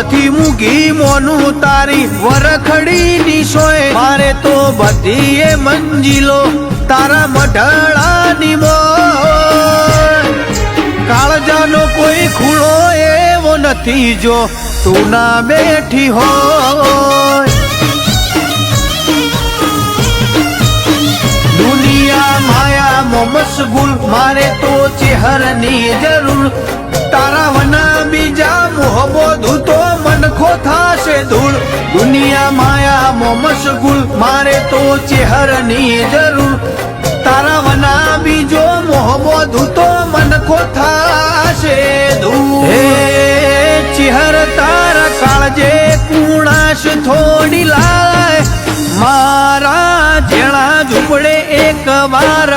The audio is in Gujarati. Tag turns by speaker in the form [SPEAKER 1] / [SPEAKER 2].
[SPEAKER 1] મોલથી મૂકી મોનું તારી વરખડી ની સોય મારે તો બધી એ મંજિલો તારા મઢડાની મોય કાળજાનો કોઈ ખૂણો એવો નથી જો તું ના બેઠી હોય દુનિયા માયા મશગુલ મારે તો ચેહરની જરૂર તારા વના બીજા મોહબોધું તો મનખો થાશે ધૂળ દુનિયા માયા મશગુલ મારે તો ચેહરની જરૂર તારા વના બીજો મોહબોધું તો મનખો થાશે ધૂળ હે ચેહર તારા કાળજે કુણાશ થોડી લાય મારા જેણા ઝૂંપડે એક વાર